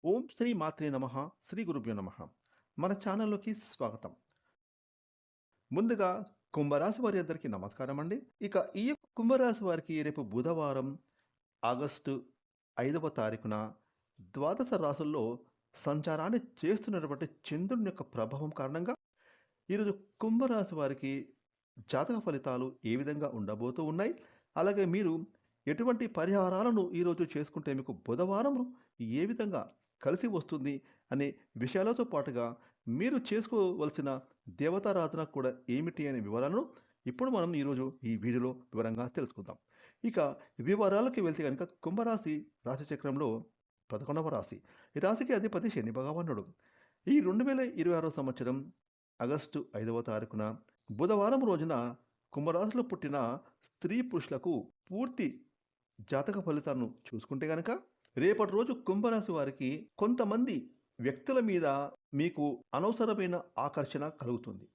ఓం శ్రీ మాత్రే నమః. శ్రీ గురుభ్యో నమః. మన ఛానల్‌లోకి స్వాగతం. ముందుగా కుంభరాశి వారి అందరికీ నమస్కారం అండి. ఇక ఈ కుంభరాశి వారికి రేపు బుధవారం ఆగస్టు 5వ తారీఖున ద్వాదశ రాశుల్లో సంచారాన్ని చేస్తున్నటువంటి చంద్రుని యొక్క ప్రభావం కారణంగా ఈరోజు కుంభరాశి వారికి జాతక ఫలితాలు ఏ విధంగా ఉండబోతూ ఉన్నాయి, అలాగే మీరు ఎటువంటి పరిహారాలను ఈరోజు చేసుకుంటే మీకు బుధవారం ఏ విధంగా కలిసి వస్తుంది అనే విషయాలతో పాటుగా మీరు చేసుకోవలసిన దేవతారాధన కూడా ఏమిటి అనే వివరాలను ఇప్పుడు మనం ఈరోజు ఈ వీడియోలో వివరంగా తెలుసుకుందాం. ఇక వివరాలకి వెళ్తే కనుక కుంభరాశి రాశి చక్రంలో 11వ రాశి. ఈ రాశికి అధిపతి శని భగవానుడు. ఈ 2026 సంవత్సరం ఆగస్టు 5వ తారీఖున బుధవారం రోజున కుంభరాశిలో పుట్టిన స్త్రీ పురుషులకు పూర్తి జాతక ఫలితాలను చూసుకుంటే కనుక రేపటి రోజు కుంభరాశి వారికి కొంతమంది వ్యక్తుల మీద మీకు అనవసరమైన ఆకర్షణ కలుగుతుంది.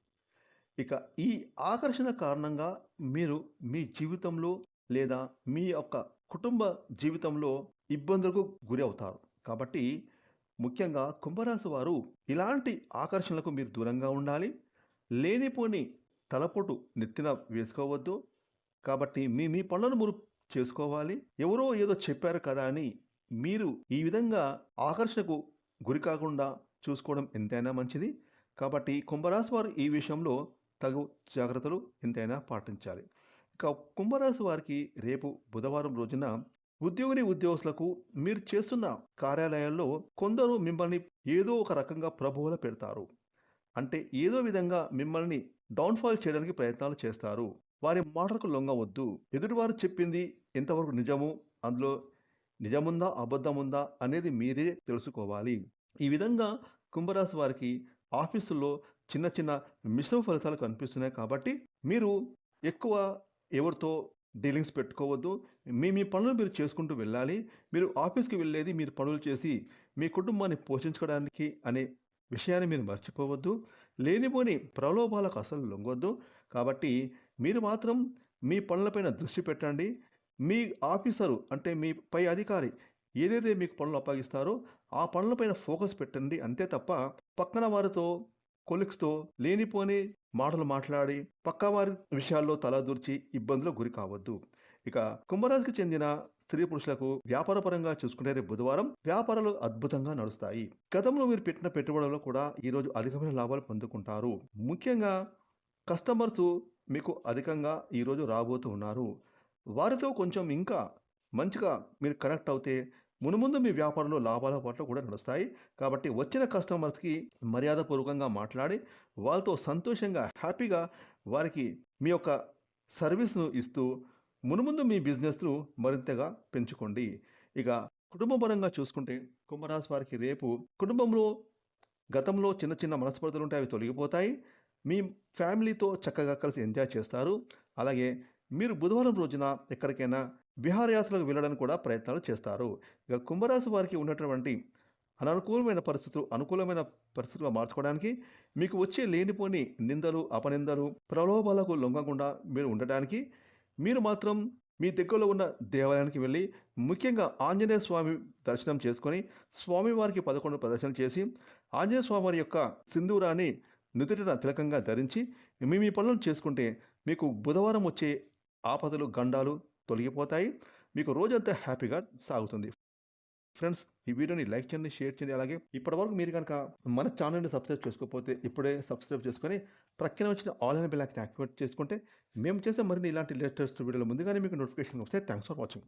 ఇక ఈ ఆకర్షణ కారణంగా మీరు మీ జీవితంలో లేదా మీ యొక్క కుటుంబ జీవితంలో ఇబ్బందులకు గురి అవుతారు. కాబట్టి ముఖ్యంగా కుంభరాశి వారు ఇలాంటి ఆకర్షణలకు మీరు దూరంగా ఉండాలి. లేనిపోని తలపోటు నెత్తిన వేసుకోవద్దు. కాబట్టి మీ మీ పనులను మీరు చేసుకోవాలి. ఎవరో ఏదో చెప్పారు కదా అని మీరు ఈ విధంగా ఆకర్షణకు గురి కాకుండా చూసుకోవడం ఎంతైనా మంచిది. కాబట్టి కుంభరాశి వారు ఈ విషయంలో తగు జాగ్రత్తలు ఎంతైనా పాటించాలి. ఇక కుంభరాశి వారికి రేపు బుధవారం రోజున ఉద్యోగస్తులకు మీరు చేస్తున్న కార్యాలయాల్లో కొందరు మిమ్మల్ని ఏదో ఒక రకంగా ప్రభువుల పెడతారు. అంటే ఏదో విధంగా మిమ్మల్ని డౌన్ఫాల్ చేయడానికి ప్రయత్నాలు చేస్తారు. వారి మాటలకు లొంగవద్దు. ఎదుటివారు చెప్పింది ఎంతవరకు నిజము, అందులో నిజముందా అబద్ధముందా అనేది మీరే తెలుసుకోవాలి. ఈ విధంగా కుంభరాశి వారికి ఆఫీసుల్లో చిన్న చిన్న మిశ్రమ ఫలితాలు కనిపిస్తున్నాయి. కాబట్టి మీరు ఎక్కువ ఎవరితో డీలింగ్స్ పెట్టుకోవద్దు. మీ పనులు మీరు చేసుకుంటూ వెళ్ళాలి. మీరు ఆఫీస్కి వెళ్ళేది మీరు పనులు చేసి మీ కుటుంబాన్ని పోషించుకోవడానికి అనే విషయాన్ని మీరు మర్చిపోవద్దు. లేనిపోని ప్రలోభాలకు అసలు లొంగొద్దు. కాబట్టి మీరు మాత్రం మీ పనులపైన దృష్టి పెట్టండి. మీ ఆఫీసరు అంటే మీ పై అధికారి ఏదైతే మీకు పనులు అప్పగిస్తారో ఆ పనులపైన ఫోకస్ పెట్టండి. అంతే తప్ప పక్కన వారితో కొలీగ్స్తో లేనిపోని మాటలు మాట్లాడి పక్కవారి విషయాల్లో తలదూర్చి ఇబ్బందులకు గురి కావద్దు. ఇక కుంభరాశికి చెందిన స్త్రీ పురుషులకు వ్యాపారపరంగా చూసుకుంటే రేపు బుధవారం వ్యాపారాలు అద్భుతంగా నడుస్తాయి. గతంలో మీరు పెట్టిన పెట్టుబడులలో కూడా ఈరోజు అధికమైన లాభాలు పొందుకుంటారు. ముఖ్యంగా కస్టమర్స్ మీకు అధికంగా ఈరోజు రాబోతూ ఉన్నారు. వారితో కొంచెం ఇంకా మంచిగా మీరు కనెక్ట్ అవుతే మునుముందు మీ వ్యాపారంలో లాభాల పట్ల కూడా నడుస్తాయి. కాబట్టి వచ్చిన కస్టమర్స్కి మర్యాదపూర్వకంగా మాట్లాడి వాళ్ళతో సంతోషంగా హ్యాపీగా వారికి మీ యొక్క సర్వీస్ను ఇస్తూ మునుముందు మీ బిజినెస్ను మరింతగా పెంచుకోండి. ఇక కుటుంబపరంగా చూసుకుంటే కుంభరాశి వారికి రేపు కుటుంబంలో గతంలో చిన్న చిన్న మనస్పర్ధలు ఉంటే అవి తొలగిపోతాయి. మీ ఫ్యామిలీతో చక్కగా కలిసి ఎంజాయ్ చేస్తారు. అలాగే మీరు బుధవారం రోజున ఎక్కడికైనా విహారయాత్రలకు వెళ్ళడానికి కూడా ప్రయత్నాలు చేస్తారు. ఇక కుంభరాశి వారికి ఉన్నటువంటి అనుకూలమైన పరిస్థితులుగా మార్చుకోవడానికి మీకు వచ్చే లేనిపోని నిందలు అపనిందలు ప్రలోభాలకు లొంగకుండా మీరు ఉండడానికి మీరు మాత్రం మీ దగ్గరలో ఉన్న దేవాలయానికి వెళ్ళి ముఖ్యంగా ఆంజనేయ స్వామి దర్శనం చేసుకొని స్వామివారికి 11 ప్రదర్శనలు చేసి ఆంజనేయ స్వామి వారి యొక్క సింధూరాన్ని నుదుటిన తిలకంగా ధరించి మీ పనులను చేసుకుంటే మీకు బుధవారం వచ్చే ఆపదలు గండాలు తొలగిపోతాయి. మీకు రోజంతా హ్యాపీగా సాగుతుంది. ఫ్రెండ్స్, ఈ వీడియోని లైక్ చేయండి, షేర్ చేయండి. అలాగే ఇప్పటివరకు మీరు కనుక మన ఛానల్ని సబ్స్క్రైబ్ చేసుకోకపోతే ఇప్పుడే సబ్స్క్రైబ్ చేసుకొని ప్రక్కన వచ్చిన ఆన్లైన్ బెల్ ఐకాన్ యాక్టివేట్ చేసుకుంటే మేము చేసే మరిన్ని ఇలాంటి లేటెస్ట్ వీడియోలు ముందుగానే మీకు నోటిఫికేషన్ వస్తాయి. Thanks for watching.